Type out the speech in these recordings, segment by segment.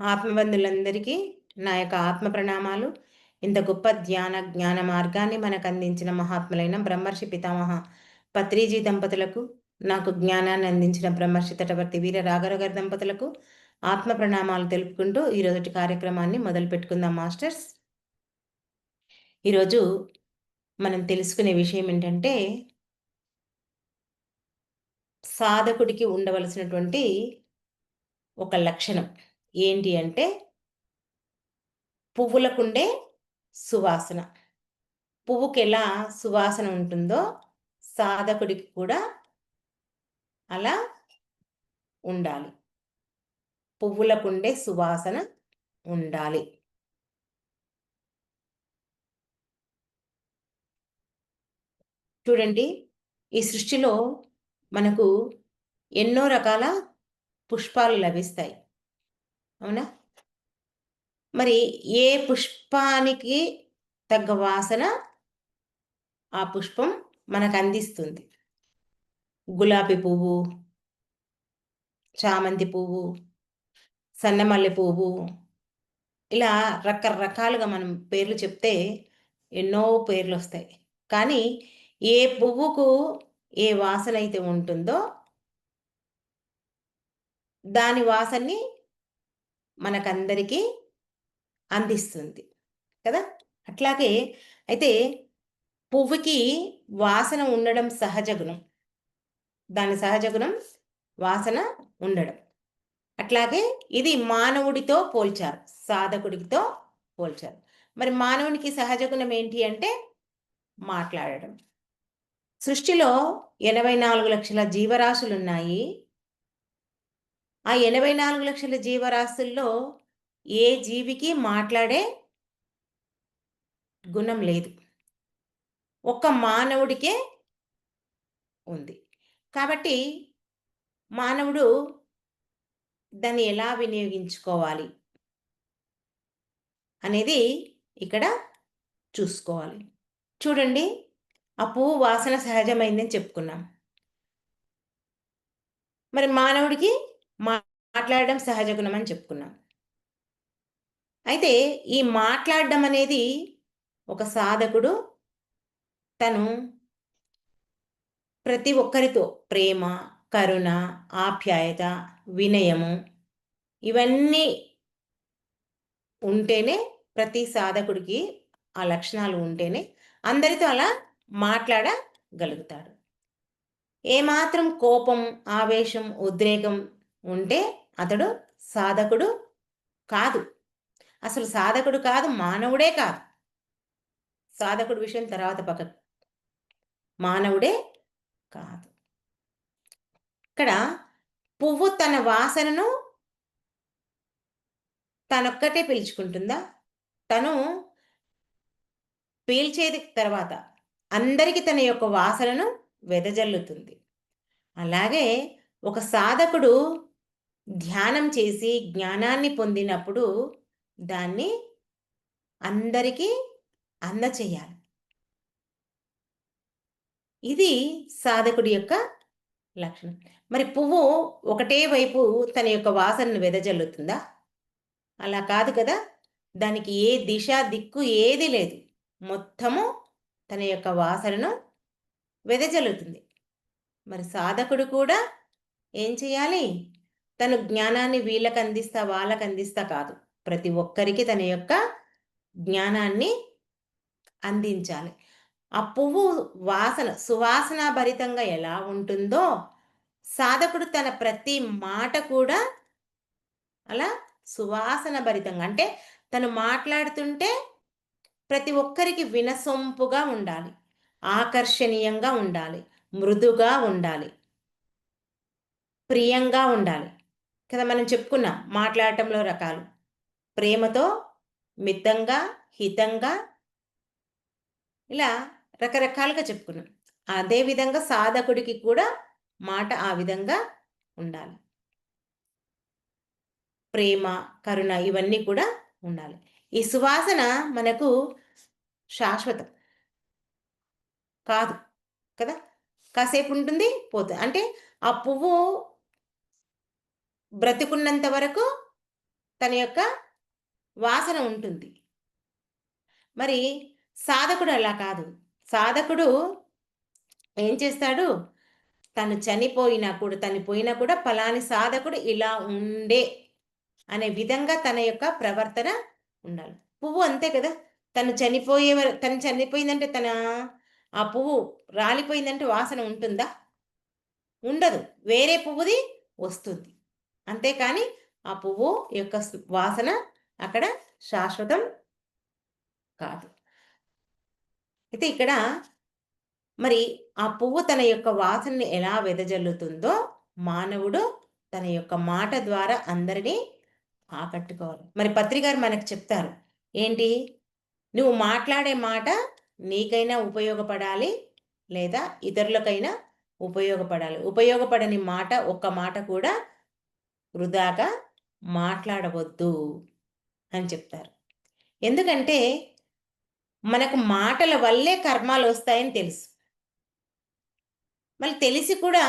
ఆత్మబంధులందరికీ నా యొక్క ఆత్మ ప్రణామాలు. ఇంత గొప్ప జ్ఞాన మార్గాన్ని మనకు అందించిన మహాత్ములైన బ్రహ్మర్షి పితామహ పత్రిజీ దంపతులకు, నాకు జ్ఞానాన్ని అందించిన బ్రహ్మర్షి తటవర్తి వీర రాఘవ గారి దంపతులకు ఆత్మ ప్రణామాలు తెలుపుకుంటూ ఈరోజుటి కార్యక్రమాన్ని మొదలు పెట్టుకుందాం మాస్టర్స్. ఈరోజు మనం తెలుసుకునే విషయం ఏంటంటే, సాధకుడికి ఉండవలసినటువంటి ఒక లక్షణం ఏంటి అంటే, పువ్వులకుండే సువాసన. పువ్వుకెలా సువాసన ఉంటుందో సాధకుడికి కూడా అలా ఉండాలి. పువ్వులకుండే సువాసన ఉండాలి. చూడండి, ఈ సృష్టిలో మనకు ఎన్నో రకాల పుష్పాలు లభిస్తాయి. అవునా? మరి ఏ పుష్పానికి తగ్గ వాసన ఆ పుష్పం మనకందిస్తుంది. గులాబీ పువ్వు, చామంతి పువ్వు, సన్నమల్లె పువ్వు, ఇలా రకరకాలుగా మనం పేర్లు చెప్తే ఎన్నో పేర్లొస్తాయి. కానీ ఏ పువ్వుకు ఏ వాసనైతే ఉంటుందో దాని వాసనని మనకందరికీ అందిస్తుంది కదా! అట్లాగే అయితే పువ్వుకి వాసన ఉండడం సహజ గుణం. దాని సహజ గుణం వాసన ఉండడం. అట్లాగే ఇది మానవుడితో పోల్చారు. సాధకుడితో పోల్చారు. మరి మానవునికి సహజ గుణం ఏంటి అంటే మాట్లాడడం. సృష్టిలో 84,00,000 జీవరాశులున్నాయి. ఆ 84,00,000 జీవరాశుల్లో ఏ జీవికి మాట్లాడే గుణం లేదు. ఒక్క మానవుడికే ఉంది. కాబట్టి మానవుడు దాన్ని ఎలా వినియోగించుకోవాలి అనేది ఇక్కడ చూసుకోవాలి. చూడండి, ఆ పువ్వు వాసన సహజమైందని చెప్పుకున్నాం. మరి మానవుడికి మాట్లాడడం సహజ గుణం అని చెప్పుకున్నాం. అయితే ఈ మాట్లాడడం అనేది ఒక సాధకుడు తను ప్రతి ఒక్కరితో ప్రేమ, కరుణ, ఆప్యాయత, వినయము ఇవన్నీ ఉంటేనే, ప్రతి సాధకుడికి ఆ లక్షణాలు ఉంటేనే అందరితో అలా మాట్లాడగలుగుతాడు. ఏమాత్రం కోపం, ఆవేశం, ఉద్రేకం ఉంటే అతడు సాధకుడు కాదు. అసలు సాధకుడు కాదు, మానవుడే కాదు. సాధకుడి విషయం తర్వాత పక్కకు. మానవుడే కాదు. ఇక్కడ పువ్వు తన వాసనను తనొక్కటే పీల్చుకుంటుందా? తను పీల్చేది తర్వాత అందరికి తన యొక్క వాసనను వెదజల్లుతుంది. అలాగే ఒక సాధకుడు ధ్యానం చేసి జ్ఞానాన్ని పొందినప్పుడు దాన్ని అందరికీ అందచేయాలి. ఇది సాధకుడి యొక్క లక్షణం. మరి పువ్వు ఒకటే వైపు తన యొక్క వాసనను వెదజల్లుతుందా? అలా కాదు కదా! దానికి ఏ దిశ, దిక్కు ఏది లేదు. మొత్తము తన యొక్క వాసనను వెదజల్లుతుంది. మరి సాధకుడు కూడా ఏం చేయాలి? తను జ్ఞానాన్ని వీళ్ళకందిస్తా, వాళ్ళకందిస్తా కాదు. ప్రతి ఒక్కరికి తన యొక్క జ్ఞానాన్ని అందించాలి. ఆ పువ్వు వాసన సువాసన భరితంగా ఎలా ఉంటుందో, సాధకుడు తన ప్రతి మాట కూడా అలా సువాసన భరితంగా, అంటే తను మాట్లాడుతుంటే ప్రతి ఒక్కరికి వినసొంపుగా ఉండాలి. ఆకర్షణీయంగా ఉండాలి. మృదుగా ఉండాలి. ప్రియంగా ఉండాలి. కదా! మనం చెప్పుకున్నాం మాట్లాడటంలో రకాలు. ప్రేమతో, మితంగా, హితంగా ఇలా రకరకాలుగా చెప్పుకున్నాం. అదే విధంగా సాధకుడికి కూడా మాట ఆ విధంగా ఉండాలి. ప్రేమ, కరుణ ఇవన్నీ కూడా ఉండాలి. ఈ సువాసన మనకు శాశ్వతం కాదు కదా! కాసేపు ఉంటుంది, పోతుంది. అంటే ఆ పువ్వు బ్రతికున్నంత వరకు తన యొక్క వాసన ఉంటుంది. మరి సాధకుడు అలా కాదు. సాధకుడు ఏం చేస్తాడు? తను పోయినా కూడా పలాని సాధకుడు ఇలా ఉండే అనే విధంగా తన యొక్క ప్రవర్తన ఉండాలి. పువ్వు అంతే కదా! తను చనిపోయిందంటే ఆ పువ్వు రాలిపోయిందంటే వాసన ఉంటుందా? ఉండదు. వేరే పువ్వుది వస్తుంది. అంతేకాని ఆ పువ్వు యొక్క వాసన అక్కడ శాశ్వతం కాదు. అయితే ఇక్కడ మరి ఆ పువ్వు తన యొక్క వాసనని ఎలా వెదజల్లుతుందో మానవుడు తన యొక్క మాట ద్వారా అందరినీ ఆకట్టుకోవాలి. మరి పత్రిగారు మనకు చెప్తారు. ఏంటి? నువ్వు మాట్లాడే మాట నీకైనా ఉపయోగపడాలి, లేదా ఇతరులకైనా ఉపయోగపడాలి. ఉపయోగపడని మాట ఒక్క మాట కూడా వృధాగా మాట్లాడవద్దు అని చెప్తారు. ఎందుకంటే మనకు మాటల వల్లే కర్మాలు వస్తాయని తెలుసు. మళ్ళీ తెలిసి కూడా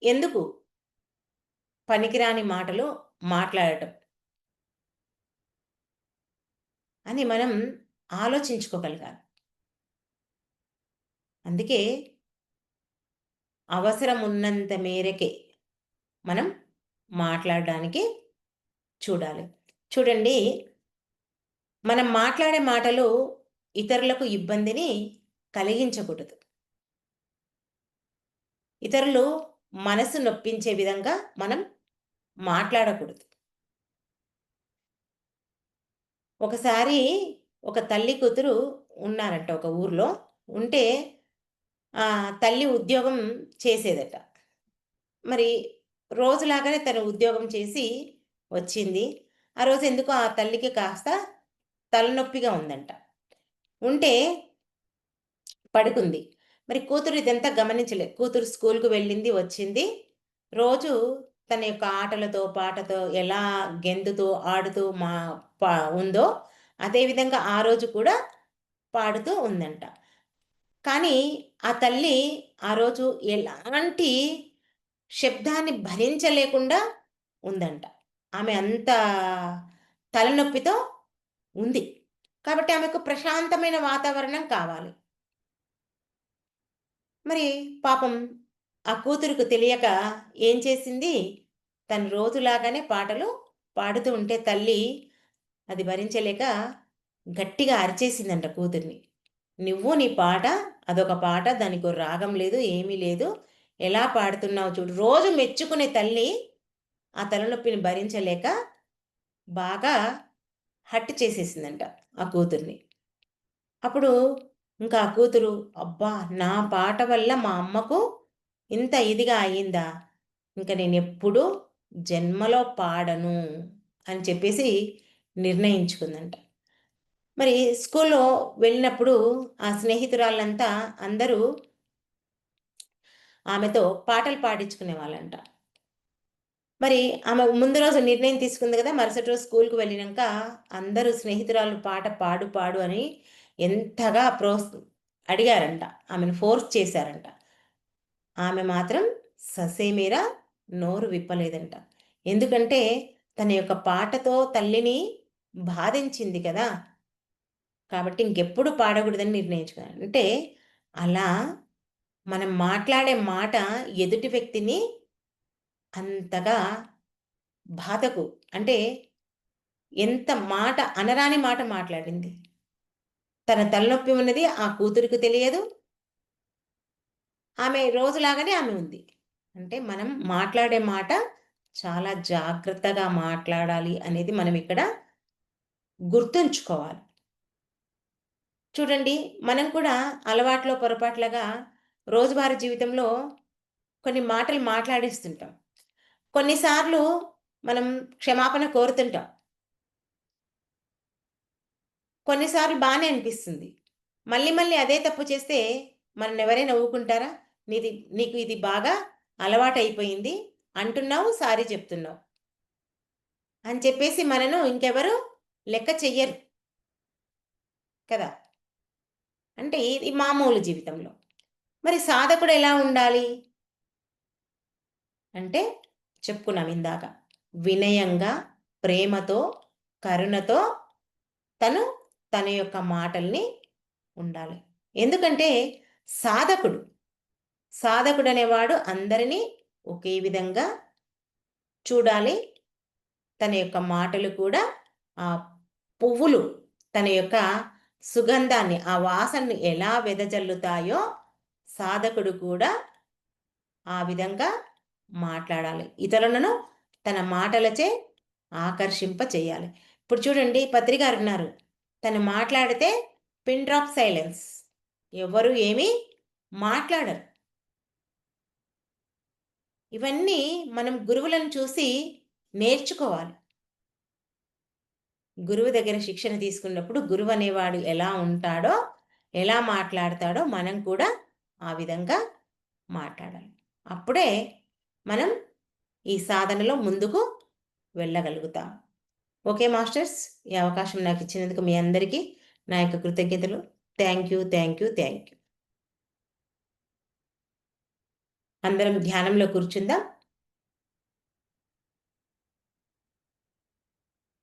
ఎందుకు పనికిరాని మాటలు మాట్లాడటం అని మనం ఆలోచించుకోగలగాలి. అందుకే అవసరం ఉన్నంత మేరకే మనం మాట్లాడడానికి చూడాలి. చూడండి, మనం మాట్లాడే మాటలు ఇతరులకు ఇబ్బందిని కలిగించకూడదు. ఇతరులు మనసు నొప్పించే విధంగా మనం మాట్లాడకూడదు. ఒకసారి ఒక తల్లి కూతురు ఉన్నారంట ఒక ఊర్లో. ఉంటే తల్లి ఉద్యోగం చేసేదట. మరి రోజులాగానే తను ఉద్యోగం చేసి వచ్చింది. ఆ రోజు ఎందుకో ఆ తల్లికి కాస్త తలనొప్పిగా ఉందంట. ఉంటే పడుకుంది. మరి కూతురు ఇదంతా గమనించలేదు. కూతురు స్కూల్‌కి వెళ్ళింది, వచ్చింది. రోజు తన యొక్క ఆటలతో, పాటతో ఎలా గెంతుతూ, ఆడుతూ ఉందో, అదే విధంగా ఆ రోజు కూడా పాడుతూ ఉందంట. కానీ ఆ తల్లి ఆ రోజు ఎలాంటి శబ్దాన్ని భరించలేకుండా ఉందంట. ఆమె అంత తలనొప్పితో ఉంది. కాబట్టి ఆమెకు ప్రశాంతమైన వాతావరణం కావాలి. మరి పాపం ఆ కూతురుకు తెలియక ఏం చేసింది? తను రోజులాగానే పాటలు పాడుతూ ఉంటే తల్లి అది భరించలేక గట్టిగా అరిచేసిందంట కూతుర్ని. "నువ్వు నీ పాట అదొక పాట, దానికో రాగం లేదు, ఏమీ లేదు. ఎలా పాడుతున్నావో చూడు." రోజు మెచ్చుకునే తల్లి ఆ తలనొప్పిని భరించలేక బాగా హర్ట్ చేసేసిందంట ఆ కూతుర్ని. అప్పుడు ఇంకా ఆ కూతురు, "అబ్బా! నా పాట వల్ల మా అమ్మకు ఇంత ఇదిగా అయిందా? ఇంక నేనెప్పుడూ జన్మలో పాడను" అని చెప్పేసి నిర్ణయించుకుందంట. మరి స్కూల్లో వెళ్ళినప్పుడు ఆ స్నేహితురాళ్ళంతా అందరూ ఆమెతో పాటలు పాడించుకునేవాళ్ళంట. మరి ఆమె ముందు రోజు నిర్ణయం తీసుకుంది కదా! మరుసటి రోజు స్కూల్‌కి వెళ్ళినంక అందరూ స్నేహితురాలు పాట పాడు పాడు అని ఎంతగా అడిగారంట. ఆమెను ఫోర్స్ చేశారంట. ఆమె మాత్రం ససేమిరా నోరు విప్పలేదంట. ఎందుకంటే తన యొక్క పాటతో తల్లిని బాధించింది కదా! కాబట్టి ఇంకెప్పుడు పాడకూడదని నిర్ణయించుకున్నాను. అంటే అలా మనం మాట్లాడే మాట ఎదుటి వ్యక్తిని అంతగా బాధకు, అంటే ఎంత మాట అనరాని మాట మాట్లాడింది. తన తలనొప్పి ఉన్నది ఆ కూతురికి తెలియదు. ఆమె రోజులాగానే ఆమె ఉంది. అంటే మనం మాట్లాడే మాట చాలా జాగ్రత్తగా మాట్లాడాలి అనేది మనం ఇక్కడ గుర్తుంచుకోవాలి. చూడండి, మనం కూడా అలవాట్లో పొరపాట్లుగా రోజువారీ జీవితంలో కొన్ని మాటలు మాట్లాడేస్తుంటాం. కొన్నిసార్లు మనం క్షమాపణ కోరుతుంటాం. కొన్నిసార్లు బానే అనిపిస్తుంది. మళ్ళీ మళ్ళీ అదే తప్పు చేస్తే మననెవరైనా ఊరుకుంటారా? నీకు ఇది బాగా అలవాటయిపోయింది. అంటున్నావు, సారీ చెప్తున్నావు అని చెప్పేసి మనను ఇంకెవరు లెక్క చెయ్యరు కదా! అంటే ఇది మామూలు జీవితంలో. మరి సాధకుడు ఎలా ఉండాలి? అంటే చెప్పుకున్నాం ఇందాక. వినయంగా, ప్రేమతో, కరుణతో తను తన యొక్క మాటల్ని ఉండాలి. ఎందుకంటే సాధకుడు, సాధకుడనేవాడు అందరినీ ఒకే విధంగా చూడాలి. తన యొక్క మాటలు కూడా ఆ పువ్వులు తన యొక్క సుగంధాన్ని, ఆ వాసనని ఎలా వెదజల్లుతాయో సాధకుడు కూడా ఆ విధంగా మాట్లాడాలి. ఇతరులను తన మాటలచే ఆకర్షింప చేయాలి. ఇప్పుడు చూడండి, పత్రి గారు ఉన్నారు. తను మాట్లాడితే పిన్ డ్రాప్ సైలెన్స్. ఎవరు ఏమీ మాట్లాడరు. ఇవన్నీ మనం గురువులను చూసి నేర్చుకోవాలి. గురువు దగ్గర శిక్షణ తీసుకున్నప్పుడు గురువు అనేవాడు ఎలా ఉంటాడో, ఎలా మాట్లాడతాడో మనం కూడా ఆ విధంగా మాట్లాడాలి. అప్పుడే మనం ఈ సాధనలో ముందుకు వెళ్ళగలుగుతాం. ఓకే మాస్టర్స్, ఈ అవకాశం నాకు ఇచ్చినందుకు మీ అందరికీ నా యొక్క కృతజ్ఞతలు. Thank you, thank you, thank you. అందరం ధ్యానంలో కూర్చుందాం.